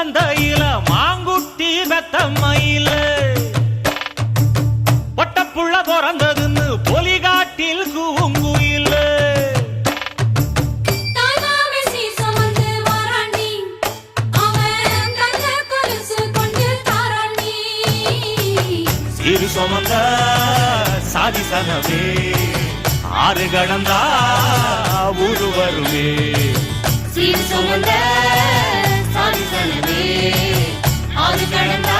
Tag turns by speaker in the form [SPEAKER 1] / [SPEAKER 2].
[SPEAKER 1] மந்தையில மாங்குட்டி மெத்தம்மையில பொட்டப்புள்ள பிறந்ததுன்னு பொலிகாட்டில் கூங்குயில சீரு சுமந்த சாதிசனவே ஆறு கடந்தா ஊரு வருவே
[SPEAKER 2] சீர் சுமந்த சாதிசனவே ஆறு கடந்தா